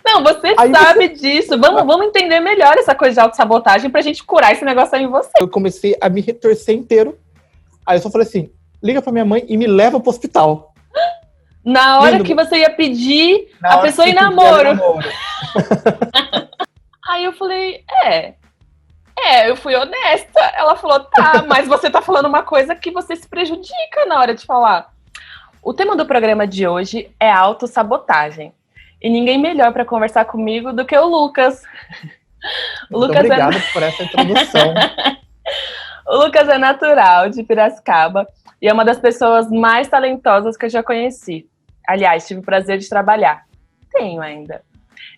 Não, você Aí sabe disso. Vamos entender melhor essa coisa de autossabotagem pra gente curar esse negócio aí em você. Eu comecei a me retorcer inteiro. Aí eu só falei assim, liga pra minha mãe e me leva pro hospital. Na hora Lindo, que você ia pedir na a hora pessoa que em eu pedi ela em namoro. namoro. Aí eu falei, eu fui honesta. Ela falou, tá, mas você tá falando uma coisa que você se prejudica na hora de falar. O tema do programa de hoje é autossabotagem. E ninguém melhor pra conversar comigo do que o Lucas. Muito obrigado por essa introdução. O Lucas é natural de Piracicaba e é uma das pessoas mais talentosas que eu já conheci. Aliás, tive o prazer de trabalhar. Tenho ainda.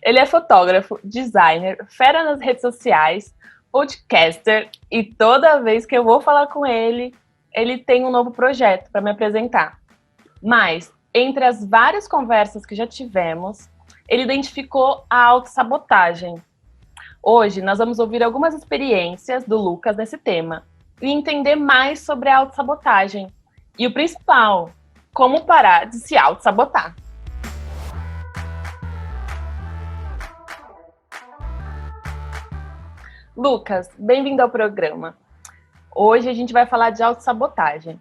Ele é fotógrafo, designer, fera nas redes sociais, podcaster e toda vez que eu vou falar com ele, ele tem um novo projeto para me apresentar. Mas, entre as várias conversas que já tivemos, ele identificou a autossabotagem. Hoje, nós vamos ouvir algumas experiências do Lucas nesse tema e entender mais sobre a autossabotagem. E o principal, como parar de se autossabotar. Lucas, bem-vindo ao programa. Hoje a gente vai falar de autossabotagem.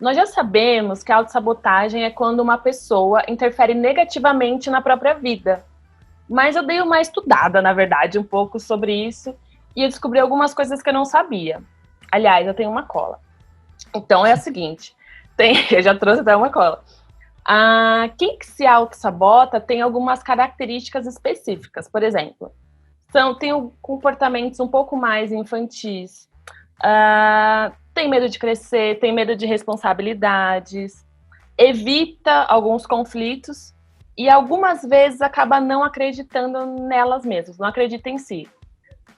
Nós já sabemos que a autossabotagem é quando uma pessoa interfere negativamente na própria vida. Mas eu dei uma estudada, na verdade, um pouco sobre isso e eu descobri algumas coisas que eu não sabia. Aliás, eu tenho uma cola. Então é o seguinte, eu já trouxe até uma cola. Quem que se autossabota tem algumas características específicas. Por exemplo, tem comportamentos um pouco mais infantis, tem medo de crescer, tem medo de responsabilidades, evita alguns conflitos e algumas vezes acaba não acreditando nelas mesmas, não acredita em si.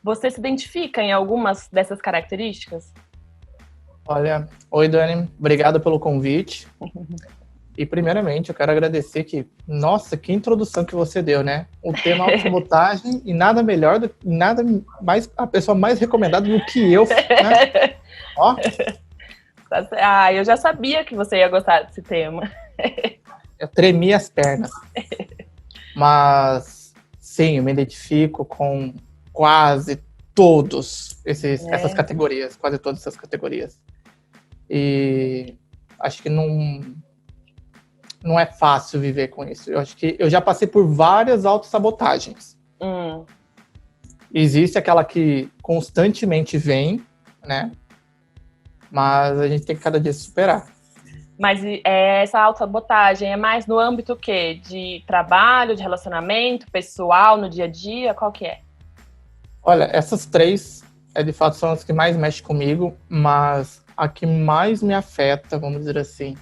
Você se identifica em algumas dessas características? Olha, oi Dani, obrigado pelo convite. E primeiramente eu quero agradecer nossa, que introdução que você deu, né? O tema autossabotagem e nada melhor, nada mais, a pessoa mais recomendada do que eu, né? Ó. Eu já sabia que você ia gostar desse tema. Eu tremi as pernas. Mas, sim, eu me identifico com quase todos essas categorias, quase todas essas categorias. E acho que não é fácil viver com isso. Eu acho que eu já passei por várias autossabotagens. Existe aquela que constantemente vem, né? Mas a gente tem que cada dia superar. Mas essa autossabotagem é mais no âmbito quê? De trabalho, de relacionamento, pessoal, no dia a dia? Qual que é? Olha, essas três, de fato, são as que mais mexem comigo, mas a que mais me afeta, vamos dizer assim,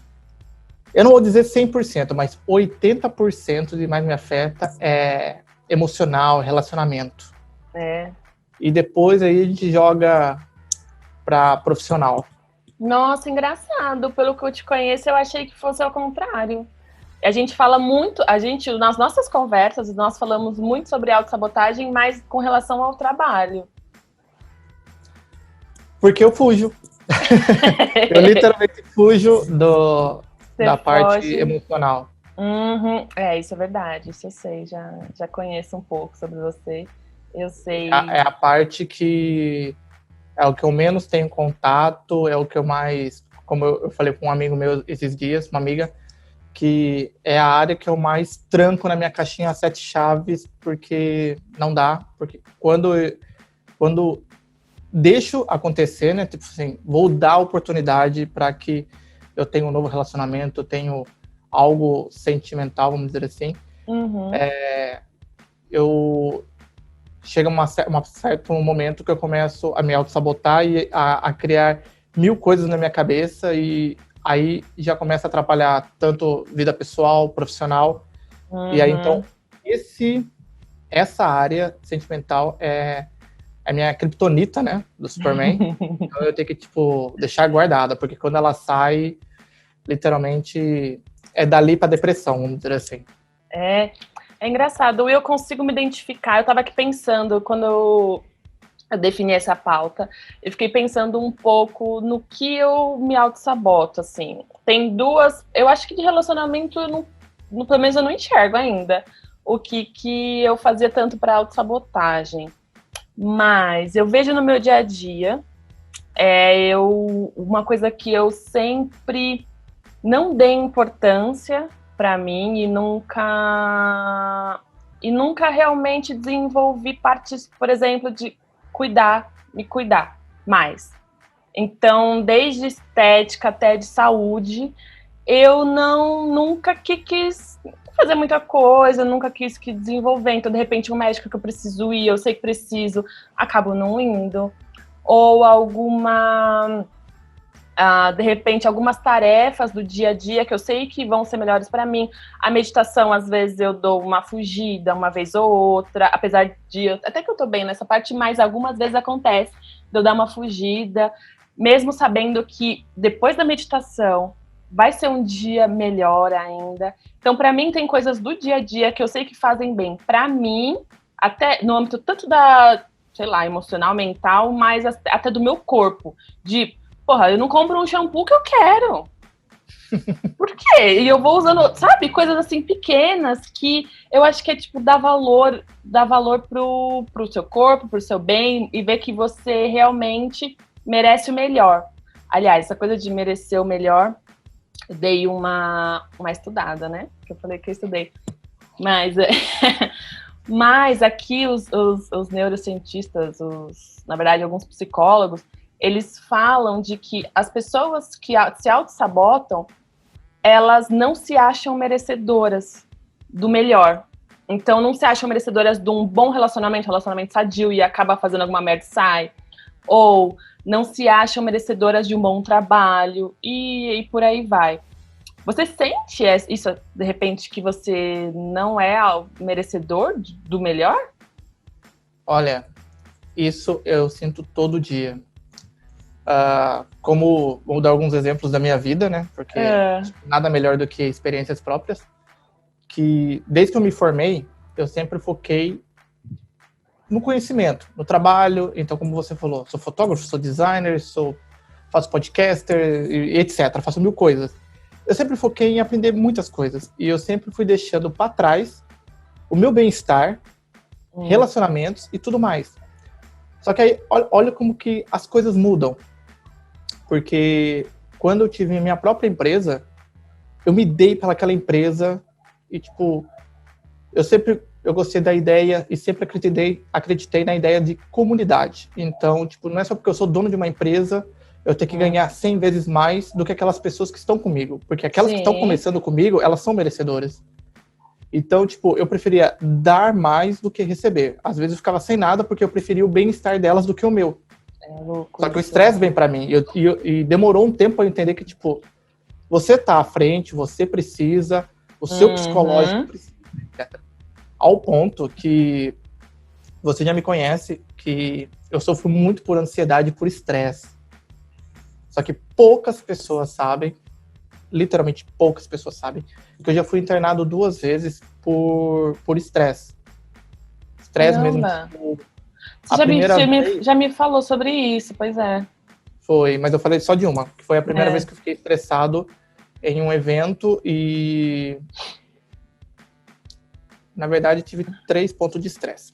eu não vou dizer 100%, mas 80% de mais me afeta é emocional, relacionamento. E depois aí a gente joga para profissional. Nossa, engraçado. Pelo que eu te conheço, eu achei que fosse ao contrário. A gente fala muito, nas nossas conversas, nós falamos muito sobre autossabotagem, mas com relação ao trabalho. Porque eu fujo. Eu literalmente fujo da parte emocional. Isso é verdade, isso eu sei, já conheço um pouco sobre você. Eu sei. É a parte que é o que eu menos tenho contato, é o que eu mais, como eu falei com um amigo meu esses dias, uma amiga, que é a área que eu mais tranco na minha caixinha 7 chaves, porque não dá, porque quando deixo acontecer, né, tipo assim, vou dar oportunidade para que eu tenha um novo relacionamento, eu tenho algo sentimental, vamos dizer assim, chega um certo momento que eu começo a me auto-sabotar e a criar 1000 coisas na minha cabeça e aí já começa a atrapalhar tanto vida pessoal, profissional. E aí, então, essa área sentimental é a minha criptonita, né, do Superman. Então eu tenho que, deixar guardada, porque quando ela sai, literalmente, é dali pra depressão, vamos dizer assim. É engraçado, eu consigo me identificar, eu tava aqui pensando, quando eu defini essa pauta, eu fiquei pensando um pouco no que eu me auto-saboto, assim. Tem duas, eu acho que de relacionamento, pelo menos eu não enxergo ainda. o que eu fazia tanto para autossabotagem. Mas eu vejo no meu dia a dia, uma coisa que eu sempre não dei importância para mim e nunca realmente desenvolvi partes, por exemplo, de me cuidar mais. Então, desde estética até de saúde, eu nunca quis fazer muita coisa, nunca quis que desenvolver. Então, de repente, um médico que eu preciso ir, eu sei que preciso, acabo não indo. Ou de repente, algumas tarefas do dia a dia que eu sei que vão ser melhores para mim. A meditação, às vezes, eu dou uma fugida, uma vez ou outra, apesar de... Até que eu tô bem nessa parte, mas algumas vezes acontece de eu dar uma fugida, mesmo sabendo que depois da meditação vai ser um dia melhor ainda. Então, para mim, tem coisas do dia a dia que eu sei que fazem bem para mim, até no âmbito tanto da, sei lá, emocional, mental, mas até do meu corpo. Porra, eu não compro um shampoo que eu quero. Por quê? E eu vou usando, sabe, coisas assim pequenas que eu acho que é tipo dar valor pro seu corpo, pro seu bem e ver que você realmente merece o melhor. Aliás, essa coisa de merecer o melhor, eu dei uma estudada, né? Que eu falei que eu estudei. Mas aqui os neurocientistas, na verdade, alguns psicólogos, eles falam de que as pessoas que se auto-sabotam, elas não se acham merecedoras do melhor. Então, não se acham merecedoras de um bom relacionamento sadio e acaba fazendo alguma merda e sai. Ou não se acham merecedoras de um bom trabalho e por aí vai. Você sente isso, de repente, que você não é merecedor do melhor? Olha, isso eu sinto todo dia. Vou dar alguns exemplos da minha vida, né? Porque nada melhor do que experiências próprias. Que desde que eu me formei, eu sempre foquei no conhecimento, no trabalho. Então, como você falou, sou fotógrafo, sou designer, faço podcaster, etc. Faço mil coisas. Eu sempre foquei em aprender muitas coisas. E eu sempre fui deixando para trás o meu bem-estar, relacionamentos e tudo mais. Só que aí, olha como que as coisas mudam. Porque quando eu tive minha própria empresa, eu me dei para aquela empresa e, tipo, eu gostei da ideia e sempre acreditei na ideia de comunidade. Então, tipo, não é só porque eu sou dono de uma empresa, eu tenho que ganhar 100 vezes mais do que aquelas pessoas que estão comigo. Porque aquelas que estão começando comigo, elas são merecedoras. Então, tipo, eu preferia dar mais do que receber. Às vezes eu ficava sem nada porque eu preferia o bem-estar delas do que o meu. Só que o estresse vem pra mim. E demorou um tempo pra eu entender que, tipo, você tá à frente, você precisa, o seu psicológico precisa, etc. Ao ponto que você já me conhece, que eu sofro muito por ansiedade e por estresse. Só que poucas pessoas sabem, literalmente poucas pessoas sabem, que eu já fui internado 2 vezes por estresse. Estresse mesmo. Você já me falou sobre isso, pois é. Foi, mas eu falei só de uma, que foi a primeira vez que eu fiquei estressado em um evento e... Na verdade, tive 3 pontos de estresse.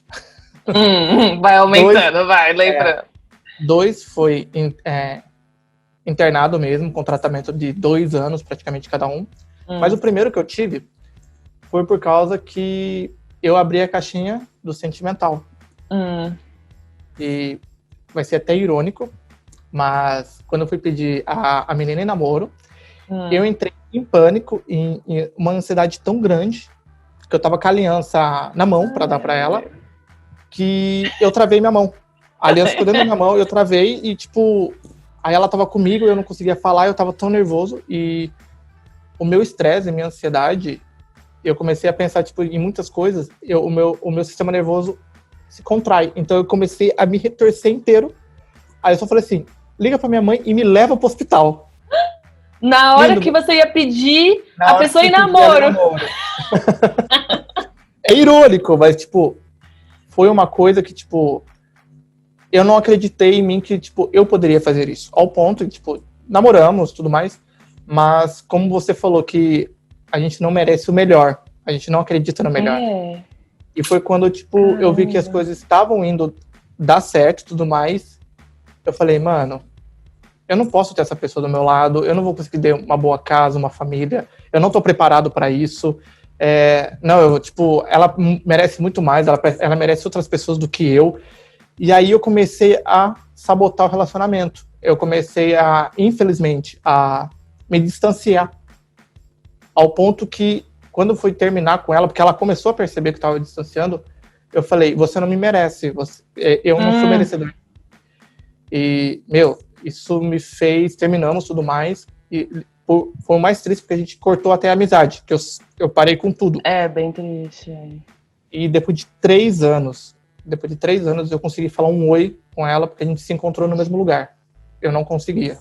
Vai aumentando, vai, lembrando. 2 foi internado mesmo, com tratamento de 2 anos, praticamente cada um. Mas o primeiro que eu tive foi por causa que eu abri a caixinha do sentimental. E vai ser até irônico, mas quando eu fui pedir a menina em namoro, eu entrei em pânico, em uma ansiedade tão grande, que eu tava com a aliança na mão pra dar pra ela, que eu travei minha mão. A aliança ficou dentro da minha mão, eu travei e, tipo... Aí ela tava comigo, eu não conseguia falar, eu tava tão nervoso. E o meu estresse, a minha ansiedade, eu comecei a pensar, tipo, em muitas coisas. O meu sistema nervoso se contrai. Então eu comecei a me retorcer inteiro. Aí eu só falei assim, liga pra minha mãe e me leva pro hospital. Na hora que você ia pedir a pessoa em namoro. É irônico, mas, tipo, foi uma coisa que, tipo, eu não acreditei em mim que, tipo, eu poderia fazer isso. Ao ponto de, tipo, namoramos, tudo mais, mas como você falou que a gente não merece o melhor, A gente não acredita no melhor. É. E foi quando, tipo, eu vi que as coisas estavam indo dar certo e tudo mais. Eu falei, mano, eu não posso ter essa pessoa do meu lado, eu não vou conseguir ter uma boa casa, uma família, eu não tô preparado para isso. Ela merece muito mais, ela merece outras pessoas do que eu. E aí eu comecei a sabotar o relacionamento. Eu comecei infelizmente, a me distanciar. Ao ponto que, quando eu fui terminar com ela, porque ela começou a perceber que eu estava distanciando, eu falei, você não me merece, eu não sou merecedor. E, isso me fez, terminamos tudo mais, e foi o mais triste, porque a gente cortou até a amizade, que eu parei com tudo. É, bem triste. E depois de 3 anos, eu consegui falar um oi com ela, porque a gente se encontrou no mesmo lugar. Eu não conseguia,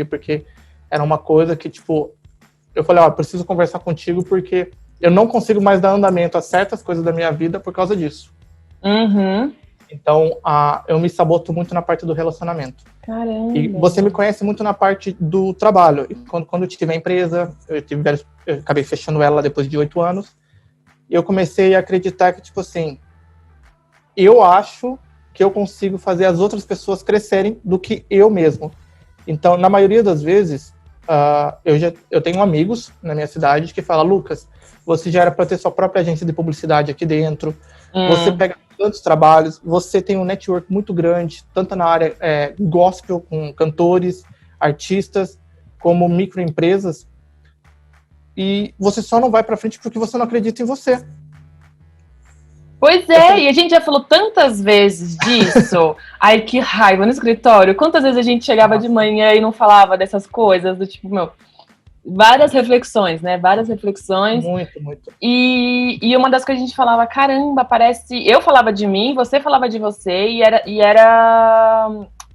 porque era uma coisa que, tipo, eu falei, eu preciso conversar contigo, porque eu não consigo mais dar andamento a certas coisas da minha vida por causa disso. Uhum. Então, eu me saboto muito na parte do relacionamento. Caramba. E você me conhece muito na parte do trabalho. E quando eu tive a empresa, eu acabei fechando ela depois de 8 anos, e eu comecei a acreditar que, tipo assim, eu acho que eu consigo fazer as outras pessoas crescerem do que eu mesmo. Então, na maioria das vezes, eu tenho amigos na minha cidade que falam, Lucas, você já era para ter sua própria agência de publicidade aqui dentro, você pega tantos trabalhos, você tem um network muito grande, tanto na área gospel, com cantores, artistas, como microempresas, e você só não vai para frente porque você não acredita em você. Pois é, e a gente já falou tantas vezes disso. Ai, que raiva no escritório. Quantas vezes a gente chegava de manhã e não falava dessas coisas, do tipo, várias reflexões, né? Várias reflexões. Muito, muito. E uma das coisas a gente falava, caramba, parece... Eu falava de mim, você falava de você,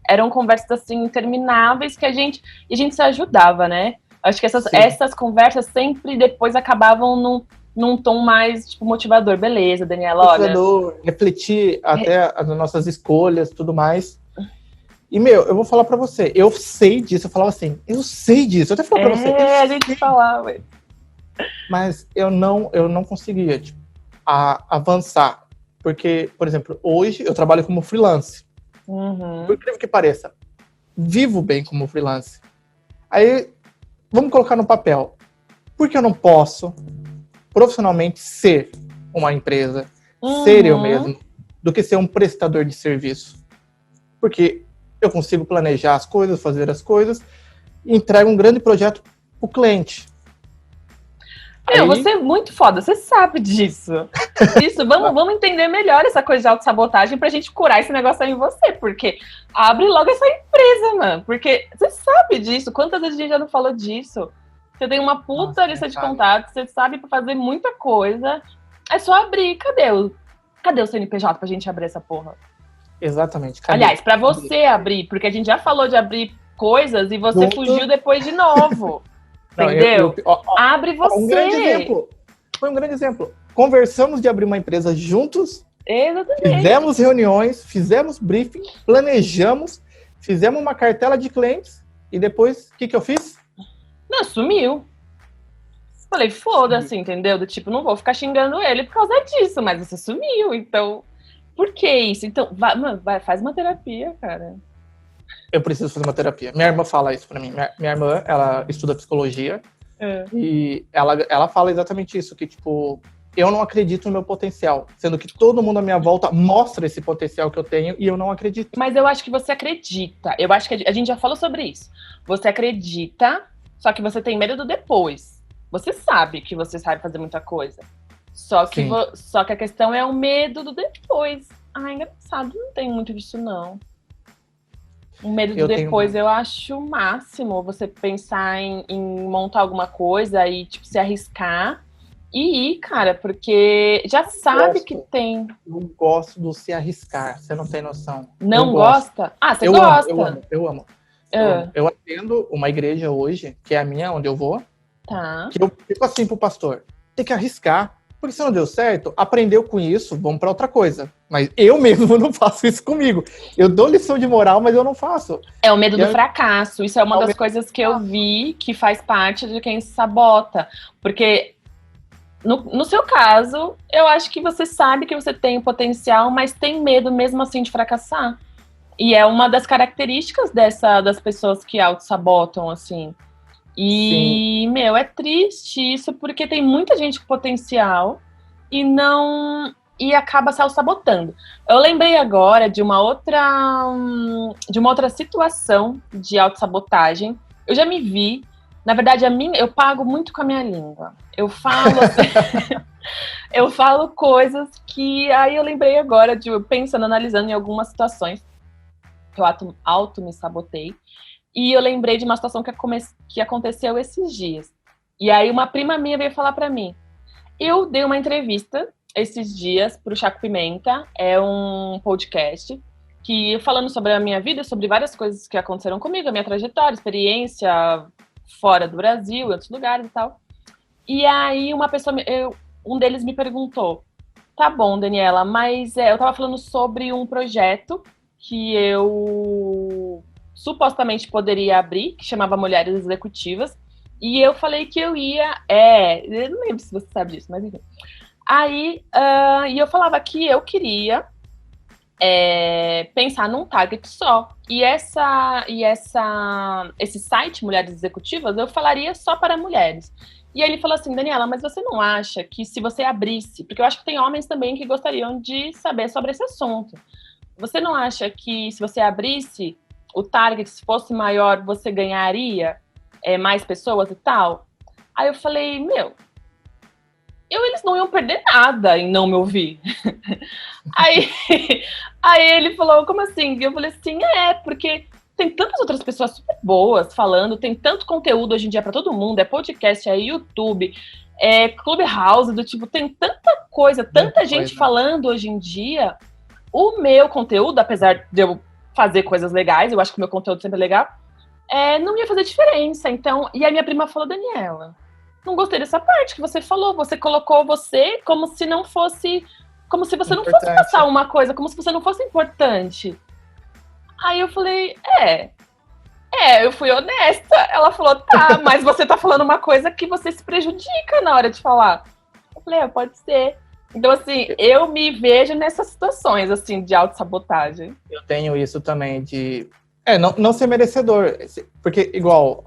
eram conversas, assim, intermináveis que a gente se ajudava, né? Acho que essas conversas sempre depois acabavam num tom mais, tipo, motivador. Beleza, Daniela, olha... Motivador, refletir até as nossas escolhas, tudo mais. E, eu vou falar pra você, eu sei disso, eu falava assim, eu sei disso, eu até falei pra você. A gente falava. Mas eu não conseguia, tipo, avançar. Porque, por exemplo, hoje eu trabalho como freelance. Uhum. Por incrível que pareça, vivo bem como freelance. Aí, vamos colocar no papel. Por que eu não posso profissionalmente ser uma empresa, ser eu mesmo, do que ser um prestador de serviço? Porque eu consigo planejar as coisas, fazer as coisas, e entrego um grande projeto pro cliente. Você é muito foda, você sabe disso. Vamos entender melhor essa coisa de autossabotagem pra gente curar esse negócio aí em você, porque abre logo essa empresa, mano, porque você sabe disso, quantas vezes a gente já não falou disso? Você tem uma puta lista de contatos, você sabe pra fazer muita coisa, é só abrir, cadê o CNPJ pra gente abrir essa porra? Exatamente. Aliás, pra você abrir, porque a gente já falou de abrir coisas e você fugiu depois de novo. Entendeu? Abre você. Foi um grande exemplo. Conversamos de abrir uma empresa juntos. Exatamente. Fizemos reuniões, fizemos briefing, planejamos, fizemos uma cartela de clientes e depois, o que eu fiz? Não, sumiu. Falei, foda-se, entendeu? Do tipo, não vou ficar xingando ele por causa disso, mas você sumiu, então... Por que isso? Então, faz uma terapia, cara. Eu preciso fazer uma terapia. Minha irmã fala isso pra mim. Minha irmã, ela estuda psicologia e ela fala exatamente isso, que, tipo, eu não acredito no meu potencial, sendo que todo mundo à minha volta mostra esse potencial que eu tenho e eu não acredito. Mas eu acho que você acredita. Eu acho que a gente já falou sobre isso. Você acredita, só que você tem medo do depois. Você sabe que você sabe fazer muita coisa. Só que a questão é o medo do depois. Engraçado, não tem muito disso, não. O medo do depois eu acho o máximo. Você pensar em montar alguma coisa e, tipo, se arriscar e ir, cara, porque já sabe que tem. Eu gosto do se arriscar, você não tem noção. Não gosta? Você gosta? Eu amo. Eu atendo uma igreja hoje, que é a minha, onde eu vou. Tá. Que eu fico assim pro pastor, tem que arriscar. Porque se não deu certo, aprendeu com isso, vamos para outra coisa. Mas eu mesmo não faço isso comigo. Eu dou lição de moral, mas eu não faço. É o medo do fracasso. Isso é uma das coisas que eu vi que faz parte de quem se sabota. Porque no seu caso, eu acho que você sabe que você tem o potencial, mas tem medo mesmo assim de fracassar. E é uma das características das pessoas que auto-sabotam, assim. Sim. E, meu, é triste isso, porque tem muita gente com potencial e não. E acaba se auto-sabotando. Eu lembrei agora de uma outra situação de autossabotagem. Eu já me vi. Na verdade, eu pago muito com a minha língua. Eu falo assim, eu falo coisas que aí eu lembrei agora de pensando, analisando em algumas situações que eu auto me sabotei. E eu lembrei de uma situação que aconteceu esses dias. E aí uma prima minha veio falar para mim. Eu dei uma entrevista esses dias para o Chaco Pimenta, é um podcast que falando sobre a minha vida, sobre várias coisas que aconteceram comigo, a minha trajetória, experiência fora do Brasil, em outros lugares e tal. E aí um deles me perguntou: "Tá bom, Daniela, mas eu tava falando sobre um projeto que eu supostamente poderia abrir, que chamava Mulheres Executivas, e eu falei que eu ia. Eu não lembro se você sabe disso, mas enfim. Aí, e eu falava que eu queria pensar num target só. Esse site, Mulheres Executivas, eu falaria só para mulheres. E aí ele falou assim: Daniela, mas você não acha que se você abrisse, porque eu acho que tem homens também que gostariam de saber sobre esse assunto, você não acha que se você abrisse o target, se fosse maior, você ganharia mais pessoas e tal? Aí eu falei, eles não iam perder nada em não me ouvir. aí, aí ele falou, como assim? E eu falei assim, porque tem tantas outras pessoas super boas falando, tem tanto conteúdo hoje em dia para todo mundo, é podcast, é YouTube, é Clubhouse, do tipo, tem tanta coisa, tanta gente falando hoje em dia. O meu conteúdo, apesar de eu fazer coisas legais, eu acho que o meu conteúdo sempre é legal, não ia fazer diferença. Então, e a minha prima falou, Daniela, não gostei dessa parte que você falou. Você colocou você como se não fosse, como se você não fosse passar uma coisa, como se você não fosse importante. Aí eu falei, eu fui honesta. Ela falou, tá, mas você tá falando uma coisa que você se prejudica na hora de falar. Eu falei, pode ser. Então, assim, eu me vejo nessas situações, assim, de autossabotagem. Eu tenho isso também, de não ser merecedor. Porque, igual,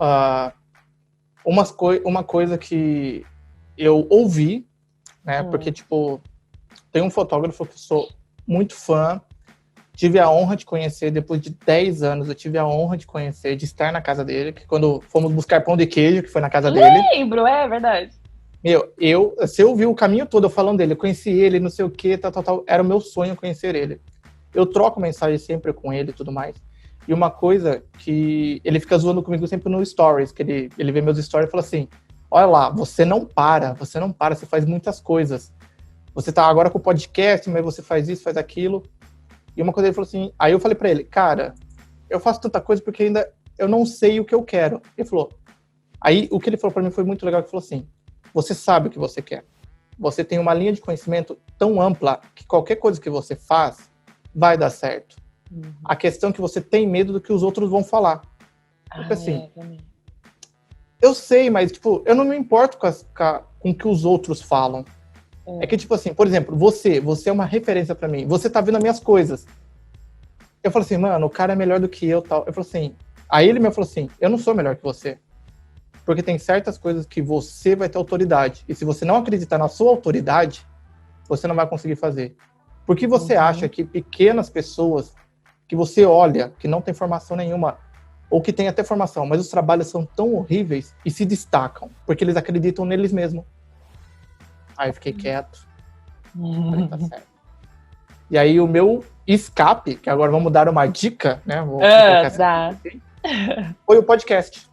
uma coisa que eu ouvi, né? Porque, tipo, tem um fotógrafo que eu sou muito fã, tive a honra de conhecer, depois de 10 anos, eu tive a honra de conhecer, de estar na casa dele, que quando fomos buscar pão de queijo, que foi na casa dele. Lembro, é verdade. Se eu vi o caminho todo eu falando dele, eu conheci ele, não sei o que, tal, era o meu sonho conhecer ele. Eu troco mensagem sempre com ele e tudo mais. E uma coisa que ele fica zoando comigo sempre no Stories, que ele vê meus Stories e fala assim, olha lá, você não para, você faz muitas coisas. Você tá agora com o podcast, mas você faz isso, faz aquilo. E uma coisa ele falou assim, aí eu falei pra ele, cara, eu faço tanta coisa porque ainda eu não sei o que eu quero. Ele falou, aí o que ele falou pra mim foi muito legal, ele falou assim, você sabe o que você quer. Você tem uma linha de conhecimento tão ampla que qualquer coisa que você faz vai dar certo. A questão é que você tem medo do que os outros vão falar. Porque assim, eu sei, mas tipo, eu não me importo com o que os outros falam. É que tipo assim, por exemplo, você é uma referência pra mim. Você tá vendo as minhas coisas. Eu falo assim, mano, o cara é melhor do que eu, tal. Eu falo assim, aí ele me falou assim, eu não sou melhor que você. Porque tem certas coisas que você vai ter autoridade. E se você não acreditar na sua autoridade, você não vai conseguir fazer. Por que você acha que pequenas pessoas que você olha, que não tem formação nenhuma, ou que tem até formação, mas os trabalhos são tão horríveis e se destacam? Porque eles acreditam neles mesmos. Aí eu fiquei quieto. Falei, tá certo. E aí o meu escape, que agora vamos dar uma dica, né? Foi o podcast.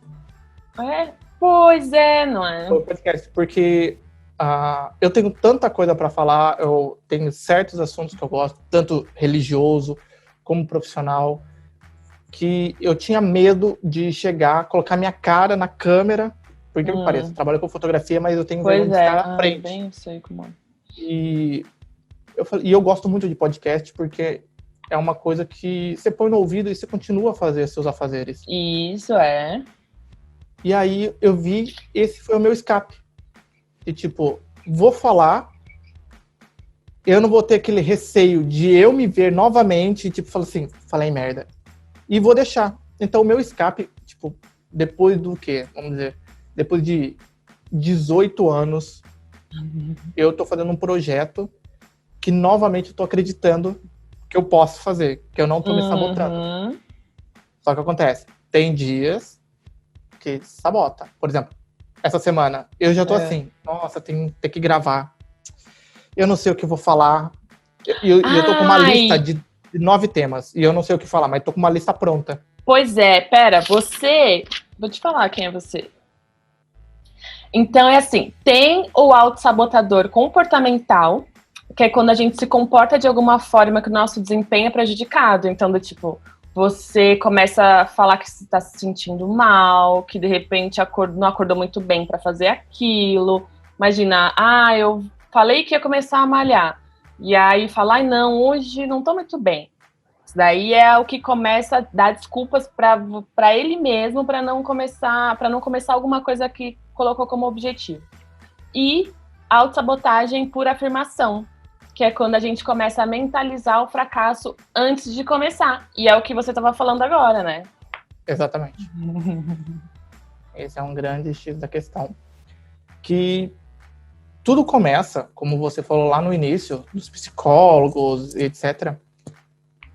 Pois é, não é? Foi o podcast, porque eu tenho tanta coisa para falar, eu tenho certos assuntos que eu gosto, tanto religioso como profissional, que eu tinha medo de chegar, colocar minha cara na câmera, porque me parece, eu trabalho com fotografia, mas eu tenho vergonha de estar à frente. Bem, eu sei como é. E eu gosto muito de podcast, porque é uma coisa que você põe no ouvido e você continua a fazer seus afazeres. Isso é. E aí eu vi, esse foi o meu escape. E tipo, vou falar, eu não vou ter aquele receio de eu me ver novamente e, tipo, falar assim, falei merda. E vou deixar. Então, o meu escape, tipo, depois do quê? Vamos dizer, depois de 18 anos, eu tô fazendo um projeto que, novamente, eu tô acreditando que eu posso fazer, que eu não tô me sabotando. Só que acontece, tem dias que sabota. Por exemplo, essa semana, eu já tô assim, nossa, tem que gravar. Eu não sei o que eu vou falar. E eu tô com uma lista de 9 temas. E eu não sei o que falar, mas tô com uma lista pronta. Pois é, pera, você... Vou te falar quem é você. Então, é assim, tem o autossabotador comportamental, que é quando a gente se comporta de alguma forma que o nosso desempenho é prejudicado. Então, do tipo, você começa a falar que você está se sentindo mal, que de repente não acordou muito bem para fazer aquilo. Imagina, eu falei que ia começar a malhar. E aí fala, não, hoje não tô muito bem. Isso daí é o que começa a dar desculpas para ele mesmo, para não começar alguma coisa que colocou como objetivo. E autossabotagem por afirmação, que é quando a gente começa a mentalizar o fracasso antes de começar. E é o que você estava falando agora, né? Exatamente. Esse é um grande X da questão. Que tudo começa, como você falou lá no início, dos psicólogos, etc.,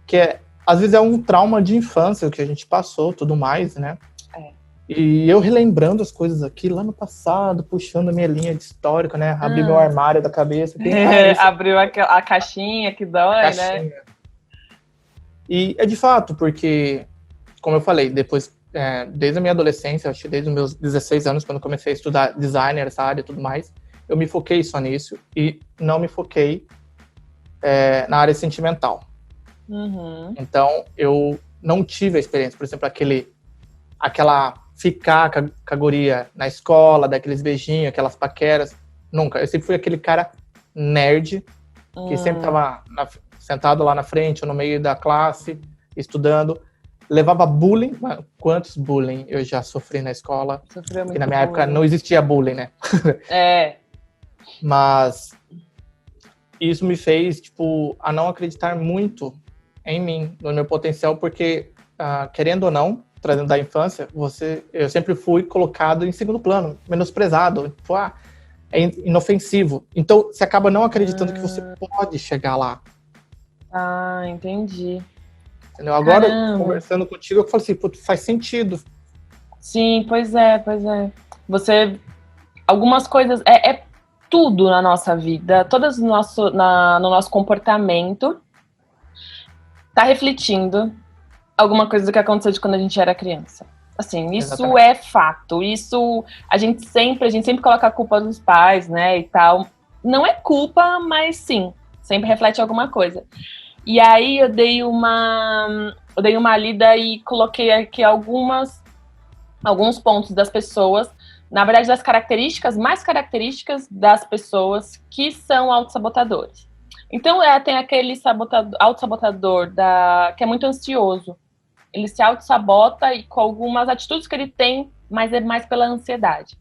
que às vezes é um trauma de infância que a gente passou, tudo mais, né? E eu relembrando as coisas aqui lá no passado, puxando a minha linha de histórico, né? Abri meu armário da cabeça. Abriu a caixinha que dói, né? E é de fato, porque, como eu falei, depois, desde a minha adolescência, acho que desde os meus 16 anos, quando comecei a estudar design, essa área e tudo mais, eu me foquei só nisso e não me foquei na área sentimental. Então, eu não tive a experiência, por exemplo, aquela ficar com a guria na escola, daqueles beijinhos, aquelas paqueras, nunca. Eu sempre fui aquele cara nerd, que sempre estava sentado lá na frente, ou no meio da classe, estudando. Levava bullying. Quantos bullying eu já sofri na escola? Porque na minha época não existia bullying, né? Mas isso me fez, tipo, a não acreditar muito em mim, no meu potencial, porque, querendo ou não, trazendo da infância, eu sempre fui colocado em segundo plano, menosprezado, tipo, é inofensivo. Então, você acaba não acreditando que você pode chegar lá. Entendi. Entendeu? Agora, conversando contigo, eu falo assim, faz sentido. Sim, pois é. Algumas coisas, tudo na nossa vida, todas no nosso comportamento, tá refletindo alguma coisa do que aconteceu de quando a gente era criança. Assim, isso Exatamente. É fato. Isso, a gente sempre coloca a culpa dos pais, né, e tal. Não é culpa, mas sim, sempre reflete alguma coisa. E aí eu dei uma lida e coloquei aqui alguns pontos das pessoas, na verdade, mais características das pessoas que são autossabotadores. Então, tem aquele autossabotador que é muito ansioso. Ele se autossabota e com algumas atitudes que ele tem, mas é mais pela ansiedade.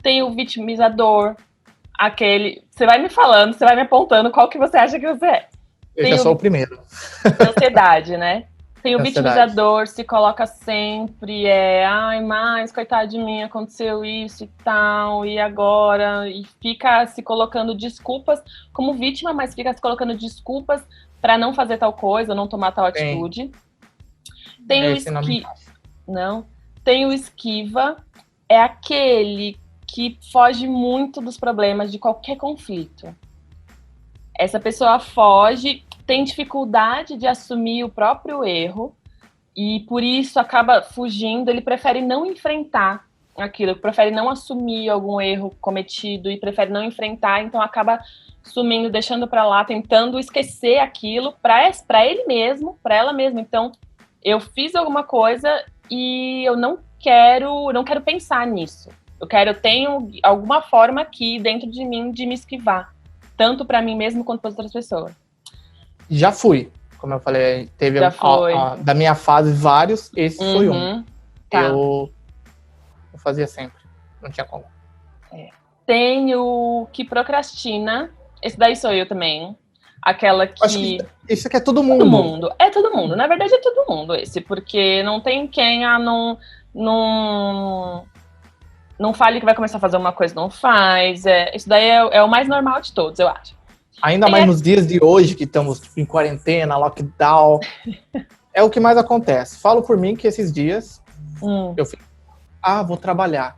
Tem o vitimizador, você vai me falando, você vai me apontando qual que você acha que você é. Eu já sou o primeiro. Ansiedade, né? Tem o vitimizador, se coloca sempre, mas coitado de mim, aconteceu isso e tal, e agora, e fica se colocando desculpas como vítima, mas fica se colocando desculpas para não fazer tal coisa, não tomar tal atitude. Tem o esquiva, é aquele que foge muito dos problemas de qualquer conflito. Essa pessoa foge, tem dificuldade de assumir o próprio erro e por isso acaba fugindo, ele prefere não enfrentar aquilo, prefere não assumir algum erro cometido e prefere não enfrentar, então acaba sumindo, deixando para lá, tentando esquecer aquilo para ele mesmo, para ela mesma. Então, eu fiz alguma coisa e eu não quero pensar nisso. Eu tenho alguma forma aqui dentro de mim de me esquivar, tanto para mim mesmo quanto para outras pessoas. Já fui, como eu falei, teve da minha fase vários, esse foi um. Tá. Eu fazia sempre, não tinha como. Tem o que procrastina. Esse daí sou eu também. Aquela que... Acho que isso aqui é todo mundo. Todo mundo. É todo mundo. Na verdade, é todo mundo esse. Porque não tem quem não fale que vai começar a fazer uma coisa, não faz. Isso daí é o mais normal de todos, eu acho. Ainda mais nos dias de hoje, que estamos em quarentena, lockdown. É o que mais acontece. Falo por mim que esses dias eu fico, vou trabalhar.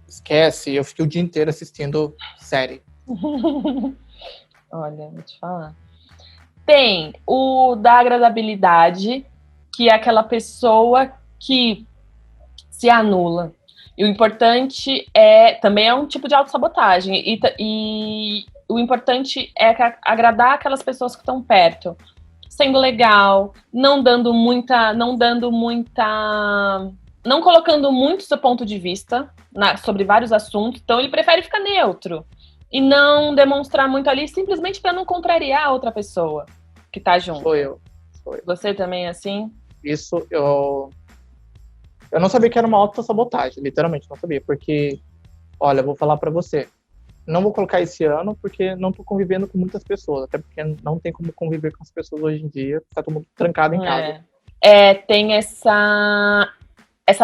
Esquece, eu fiquei o dia inteiro assistindo série. Olha, vou te falar. Tem o da agradabilidade, que é aquela pessoa que se anula. E o importante também é um tipo de autossabotagem. E o importante é agradar aquelas pessoas que estão perto. Sendo legal, não colocando muito seu ponto de vista sobre vários assuntos. Então, ele prefere ficar neutro. E não demonstrar muito ali, simplesmente para não contrariar a outra pessoa que tá junto. Sou eu. Você também é assim? Isso, eu não sabia que era uma autossabotagem, literalmente não sabia, porque, olha, eu vou falar pra você, não vou colocar esse ano porque não tô convivendo com muitas pessoas, até porque não tem como conviver com as pessoas hoje em dia, tá todo mundo trancado em casa. Tem essa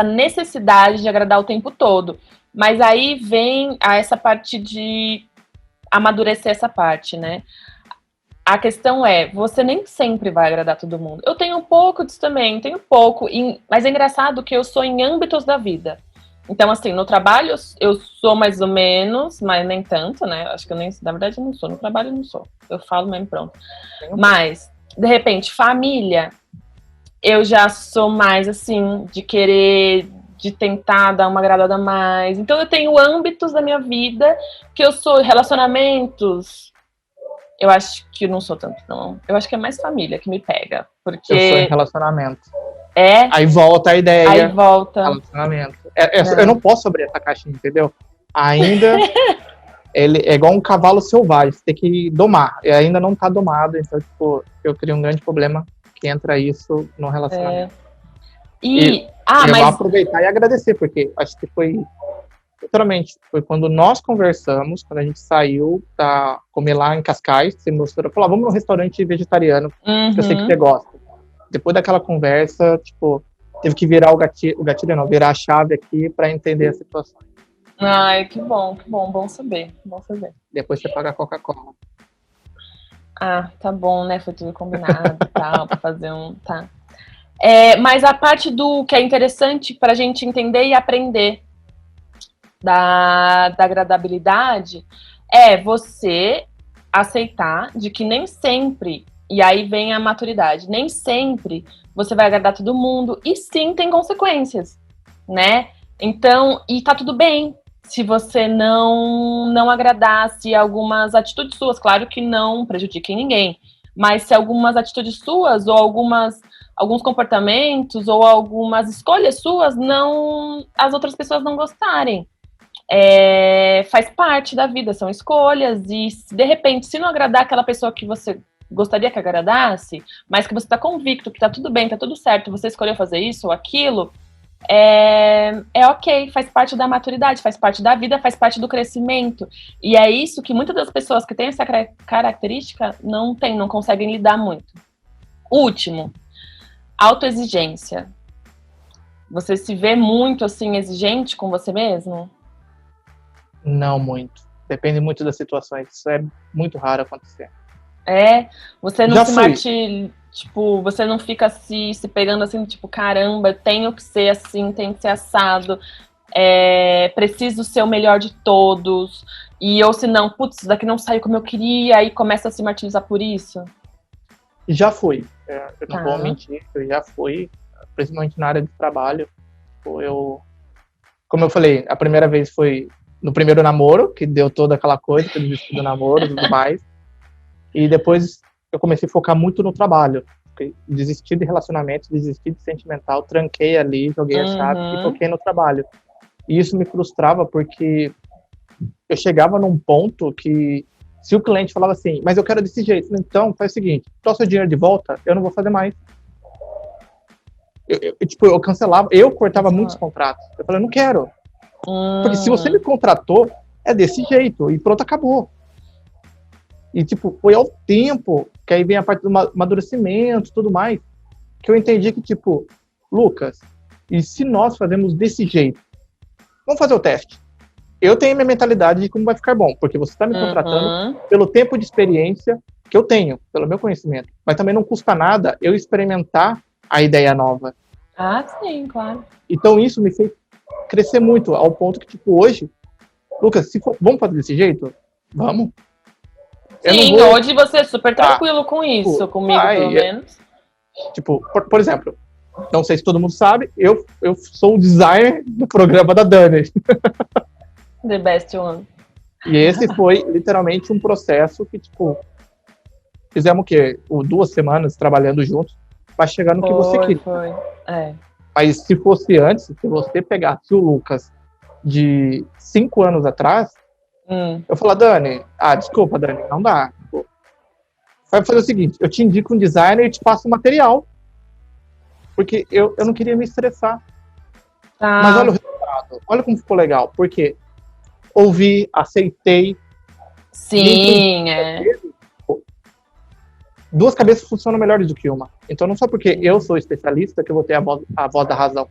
necessidade de agradar o tempo todo, mas aí vem essa parte de amadurecer essa parte, né? A questão você nem sempre vai agradar todo mundo. Eu tenho um pouco disso também, mas é engraçado que eu sou em âmbitos da vida. Então, assim, no trabalho eu sou mais ou menos, mas nem tanto, né? Acho que na verdade eu não sou, no trabalho eu não sou. Eu falo mesmo, pronto. Mas, de repente, família, eu já sou mais, assim, de tentar dar uma agradada a mais. Então, eu tenho âmbitos da minha vida que eu sou relacionamentos. Eu acho que eu não sou tanto, não. Eu acho que é mais família que me pega. Porque... Eu sou em relacionamento. É? Aí volta a ideia. Aí volta. Relacionamento. Eu não posso abrir essa caixinha, entendeu? Ainda... ele é igual um cavalo selvagem. Você tem que domar. E ainda não tá domado. Então, tipo, eu crio um grande problema que entra isso no relacionamento. Eu vou aproveitar e agradecer, porque acho que foi... Literalmente, foi quando nós conversamos, quando a gente saiu pra comer lá em Cascais, você me mostrou, falou, vamos num restaurante vegetariano, que eu sei que você gosta. Depois daquela conversa, tipo, teve que virar virar a chave aqui pra entender a situação. Ai, que bom, bom saber. Depois você paga a Coca-Cola. Ah, tá bom, né, foi tudo combinado e tal, pra fazer tá. Mas a parte do que é interessante pra gente entender e aprender da agradabilidade é você aceitar de que nem sempre, e aí vem a maturidade, nem sempre você vai agradar todo mundo, e sim tem consequências, né? Então, e tá tudo bem se você não agradasse algumas atitudes suas, claro que não prejudiquem ninguém, mas se algumas atitudes suas ou alguns comportamentos ou algumas escolhas suas as outras pessoas não gostarem. Faz parte da vida, são escolhas, e de repente, se não agradar aquela pessoa que você gostaria que agradasse, mas que você está convicto que tá tudo bem, tá tudo certo, você escolheu fazer isso ou aquilo, ok, faz parte da maturidade, faz parte da vida, faz parte do crescimento, e é isso que muitas das pessoas que têm essa característica não conseguem lidar muito. Último, autoexigência. Você se vê muito assim exigente com você mesmo? Não muito. Depende muito das situações. Isso é muito raro acontecer. Você não você não fica se pegando assim, tipo, caramba, tenho que ser assim, tenho que ser assado, preciso ser o melhor de todos, ou se não, putz, isso daqui não saiu como eu queria, aí começa a se martirizar por isso. Já fui. Eu não vou mentir, eu já fui, principalmente na área de trabalho. Como eu falei, a primeira vez foi no primeiro namoro, que deu toda aquela coisa, que eu desisti do namoro e tudo mais. E depois eu comecei a focar muito no trabalho. Desisti de relacionamento, desisti de sentimental, tranquei ali, joguei a chave e foquei no trabalho. E isso me frustrava porque eu chegava num ponto que, se o cliente falava assim, mas eu quero desse jeito, então faz o seguinte, trouxe o dinheiro de volta, eu não vou fazer mais. Eu cancelava, eu cortava muitos contratos. Eu falei, não quero. Porque se você me contratou, é desse jeito, e pronto, acabou. E, tipo, foi ao tempo, que aí vem a parte do amadurecimento e tudo mais, que eu entendi que, tipo, Lucas, e se nós fazemos desse jeito? Vamos fazer o teste. Eu tenho minha mentalidade de como vai ficar bom, porque você está me contratando pelo tempo de experiência que eu tenho, pelo meu conhecimento. Mas também não custa nada eu experimentar a ideia nova. Ah, sim, claro. Então isso me fez crescer muito, ao ponto que, tipo, hoje, Lucas, vamos fazer desse jeito? Vamos. Sim, hoje você é super tranquilo com isso, comigo pelo menos. Tipo, por exemplo, não sei se todo mundo sabe, eu sou o designer do programa da Dani. The best one. E esse foi literalmente um processo que, tipo, fizemos o quê? 2 semanas trabalhando juntos para chegar no que você queria. Foi. Mas se fosse antes, se você pegasse o Lucas de 5 anos atrás, eu falar, Dani, desculpa, Dani, não dá. Vai fazer o seguinte, eu te indico um designer e te passo o material. Porque eu não queria me estressar. Mas olha o resultado, olha como ficou legal. Porque ouvi, aceitei. Sim, Duas cabeças funcionam melhor do que uma. Então não só porque eu sou especialista que eu vou ter a voz da razão.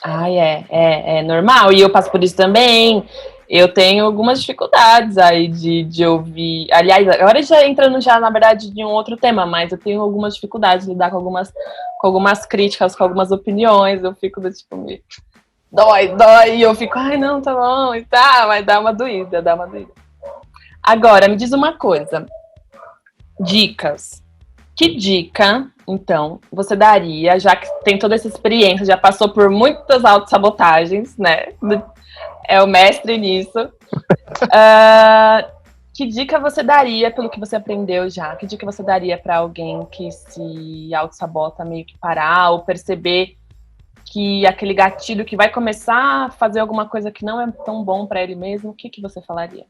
É normal. E eu passo por isso também. Eu tenho algumas dificuldades aí de ouvir. Aliás, agora já entrando na verdade, em um outro tema, mas eu tenho algumas dificuldades de lidar com algumas críticas, com algumas opiniões. Eu fico do tipo, dói. E eu fico, ai, não, tá bom, e tá, mas dá uma doída. Agora, me diz uma coisa. Dicas. Que dica, então, você daria, já que tem toda essa experiência, já passou por muitas autossabotagens, né? É o mestre nisso. Que dica você daria, pelo que você aprendeu já? Que dica você daria para alguém que se autossabota meio que parar ou perceber que aquele gatilho que vai começar a fazer alguma coisa que não é tão bom para ele mesmo? O que você falaria?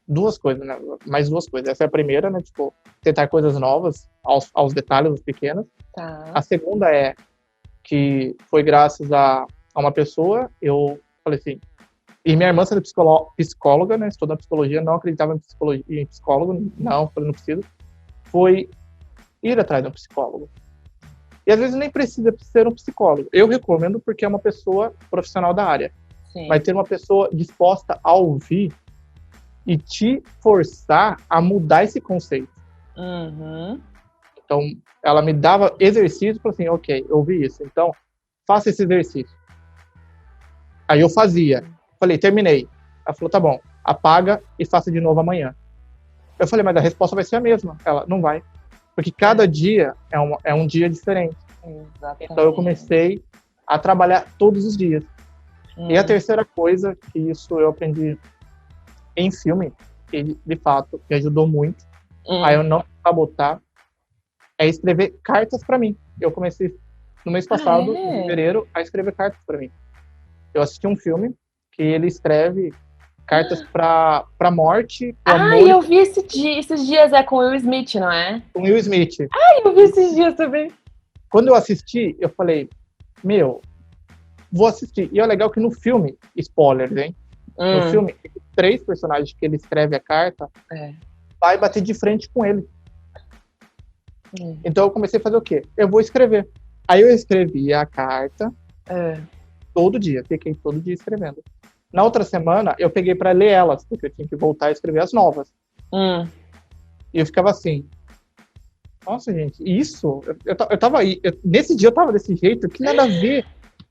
2 coisas, né? Mais 2 coisas. Essa é a primeira, né? Tipo, tentar coisas novas, aos detalhes pequenos. Tá. A segunda é que foi graças a uma pessoa, eu falei assim, e minha irmã sendo psicóloga, né? Estudando psicologia, não acreditava em psicólogo, não, falei, não preciso. Foi ir atrás de um psicólogo. E às vezes nem precisa ser um psicólogo. Eu recomendo porque é uma pessoa profissional da área. Sim. Vai ter uma pessoa disposta a ouvir e te forçar a mudar esse conceito. Então, ela me dava exercício para assim, ok, eu ouvi isso, então faça esse exercício. Aí eu fazia. Falei, terminei. Ela falou, tá bom, apaga e faça de novo amanhã. Eu falei, mas a resposta vai ser a mesma. Ela, não vai. Porque cada dia é um dia diferente. Exatamente. Então eu comecei a trabalhar todos os dias. E a terceira coisa, que isso eu aprendi em filme, que de fato me ajudou muito, a eu não sabotar, é escrever cartas para mim. Eu comecei no mês passado, em fevereiro, a escrever cartas para mim. Eu assisti um filme que ele escreve cartas pra morte, pro amor. Eu vi esses dias, com o Will Smith, não é? Com Will Smith. Eu vi esses dias também. Quando eu assisti, eu falei, vou assistir. E é legal que no filme, spoilers, hein? No filme, 3 personagens que ele escreve a carta, vai bater de frente com ele. Então eu comecei a fazer o quê? Eu vou escrever. Aí eu escrevi a carta todo dia, fiquei todo dia escrevendo. Na outra semana, eu peguei para ler elas, porque eu tinha que voltar a escrever as novas. E eu ficava assim, nossa, gente, isso? Eu tava aí, nesse dia eu tava desse jeito, que nada a ver.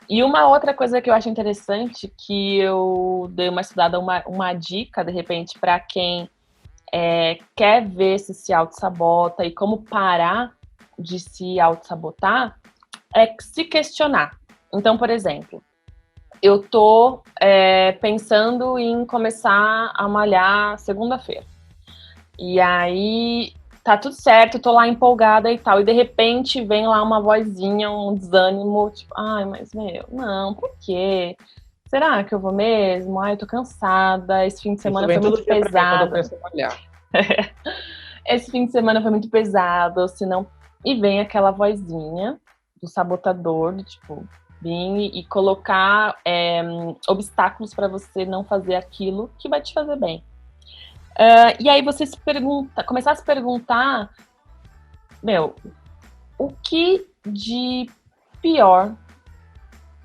E uma outra coisa que eu acho interessante, que eu dei uma estudada, uma dica, de repente, para quem quer ver se auto-sabota e como parar de se auto-sabotar, é se questionar. Então, por exemplo, eu tô pensando em começar a malhar segunda-feira. E aí tá tudo certo, tô lá empolgada e tal. E de repente vem lá uma vozinha, um desânimo, tipo, ai, mas não, por quê? Será que eu vou mesmo? Ai, eu tô cansada, esse fim de semana foi muito pesado. Esse fim de semana foi muito pesado, senão... E vem aquela vozinha do sabotador, do tipo, vir e colocar obstáculos para você não fazer aquilo que vai te fazer bem. E aí você começar a se perguntar, o que de pior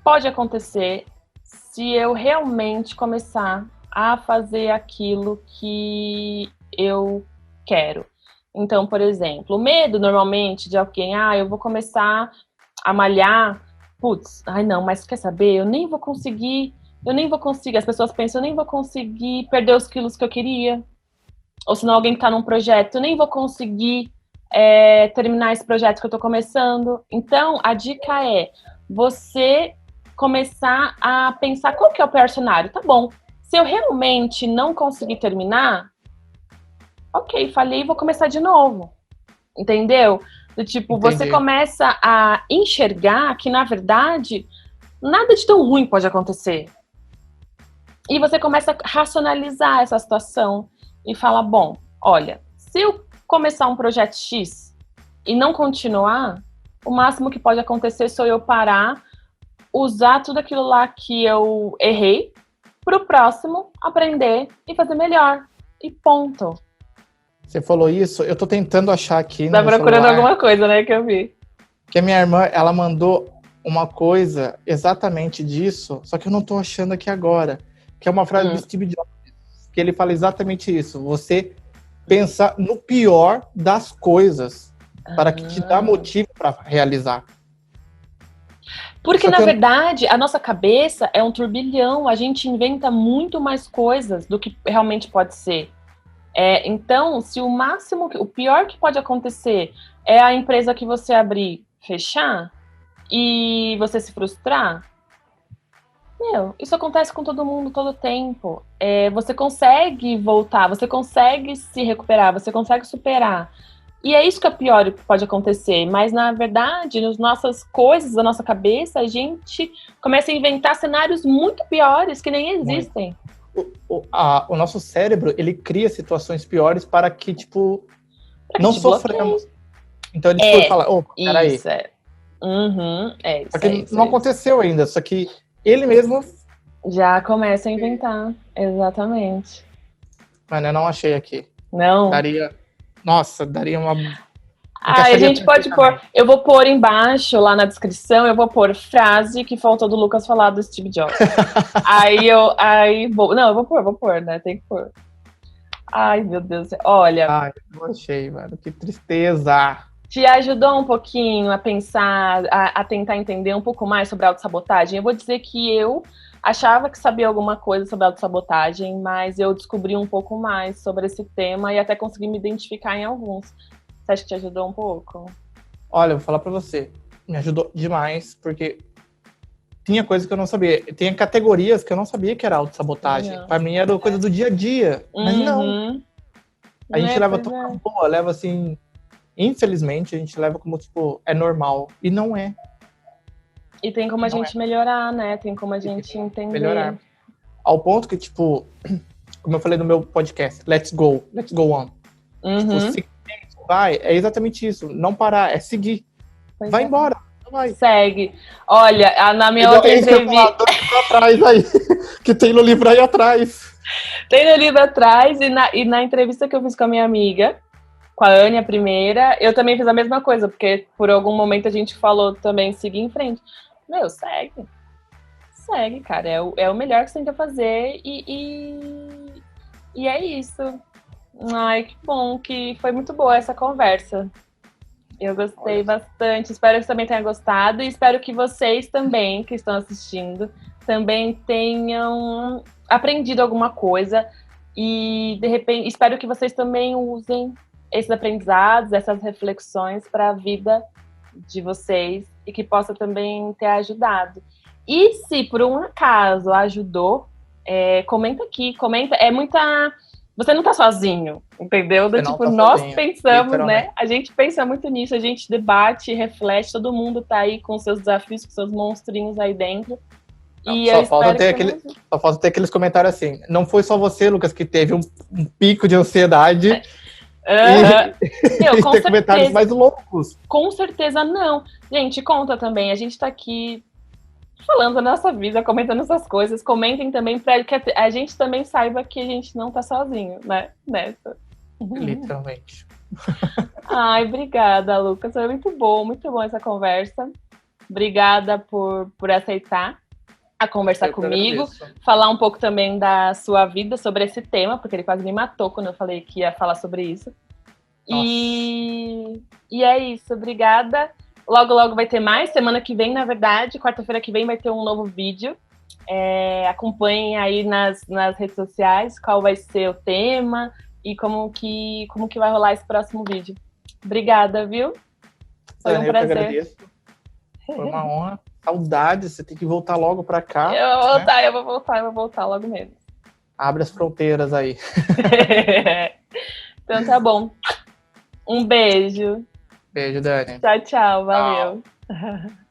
pode acontecer se eu realmente começar a fazer aquilo que eu quero. Então, por exemplo, o medo normalmente de alguém, eu vou começar a malhar, mas quer saber? Eu nem vou conseguir, as pessoas pensam, eu nem vou conseguir perder os quilos que eu queria. Ou se não, alguém que está num projeto, eu nem vou conseguir terminar esse projeto que eu estou começando. Então, a dica é você começar a pensar qual que é o pior cenário. Tá bom, se eu realmente não conseguir terminar, ok, falhei, vou começar de novo. Entendeu? Do tipo, Entendi. Você começa a enxergar que, na verdade, nada de tão ruim pode acontecer. E você começa a racionalizar essa situação e fala, bom, olha, se eu começar um projeto X e não continuar, o máximo que pode acontecer sou eu parar, usar tudo aquilo lá que eu errei pro próximo aprender e fazer melhor. E ponto. Você falou isso, eu tô tentando achar aqui Tá no procurando celular, alguma coisa, né, que eu vi. que a minha irmã, ela mandou uma coisa exatamente disso, só que eu não tô achando aqui agora, que é uma frase do Steve Jobs, que ele fala exatamente isso, você pensa no pior das coisas, para que te dá motivo para realizar. Porque, na verdade, a nossa cabeça é um turbilhão, a gente inventa muito mais coisas do que realmente pode ser. Então, se o pior que pode acontecer é a empresa que você abrir fechar e você se frustrar, isso acontece com todo mundo todo tempo. Você consegue voltar, você consegue se recuperar, você consegue superar. E é isso que é pior que pode acontecer. Mas, na verdade, nas nossas coisas, da nossa cabeça, a gente começa a inventar cenários muito piores que nem existem. O nosso cérebro, ele cria situações piores para que, não sofremos. Então ele fala, peraí. Isso, isso. Só que não aconteceu ainda, só que ele mesmo já começa a inventar, exatamente. Mas eu não achei aqui. Não? Daria uma... A gente pode pôr, eu vou pôr embaixo, lá na descrição, eu vou pôr frase que faltou do Lucas falar do Steve Jobs. eu vou pôr, né? Tem que pôr. Ai, meu Deus. Olha. Ai, eu achei, mano. Que tristeza. Te ajudou um pouquinho a pensar, a tentar entender um pouco mais sobre a autossabotagem? Eu vou dizer que eu achava que sabia alguma coisa sobre a autossabotagem, mas eu descobri um pouco mais sobre esse tema e até consegui me identificar em alguns. Você acha que te ajudou um pouco? Olha, eu vou falar pra você. Me ajudou demais, porque tinha coisas que eu não sabia. Tem categorias que eu não sabia que era autossabotagem. Pra mim era coisa do dia a dia. Mas não. A gente leva tudo na boa, leva assim... Infelizmente, a gente leva como, é normal. E não é. E tem como a gente melhorar, né? Tem como a gente entender. Melhorar. Ao ponto que, como eu falei no meu podcast, let's go on. Vai, é exatamente isso. Não parar, é seguir. Vai embora. Vai. Segue. Olha, na minha outra entrevista... atrás aí, que tem no livro aí atrás. Tem no livro atrás e na entrevista que eu fiz com a minha amiga, com a Anne, a primeira, eu também fiz a mesma coisa, porque por algum momento a gente falou também seguir em frente. Segue. Segue, cara. É o melhor que você tem que fazer e é isso. Ai, que bom, que foi muito boa essa conversa. Eu gostei bastante. Espero que você também tenha gostado e espero que vocês também, que estão assistindo, também tenham aprendido alguma coisa e, de repente, espero que vocês também usem esses aprendizados, essas reflexões para a vida de vocês e que possa também ter ajudado. E se por um acaso ajudou, comenta aqui, comenta. Você não tá sozinho, entendeu? Nós pensamos, né? A gente pensa muito nisso, a gente debate, reflete, todo mundo tá aí com seus desafios, com seus monstrinhos aí dentro. Só falta ter aqueles comentários assim, não foi só você, Lucas, que teve um pico de ansiedade... Com ter comentários mais loucos. Com certeza não. Gente, conta também. A gente tá aqui falando da nossa vida, comentando essas coisas. Comentem também para que a gente também saiba que a gente não tá sozinho, né? Nessa. Literalmente. Ai, obrigada, Lucas. Foi muito bom essa conversa. Obrigada por aceitar a conversar comigo, falar um pouco também da sua vida sobre esse tema, porque ele quase me matou quando eu falei que ia falar sobre isso. E é isso, obrigada. Logo, logo vai ter mais. Semana que vem, na verdade, quarta-feira que vem vai ter um novo vídeo. Acompanhem aí nas redes sociais qual vai ser o tema e como que vai rolar esse próximo vídeo. Obrigada, viu? Foi um prazer. Eu agradeço. Foi uma honra. Saudades, você tem que voltar logo pra cá. Eu vou voltar logo mesmo. Abre as fronteiras aí. Então tá bom. Um beijo. Beijo, Dani. Tchau, valeu. Tchau.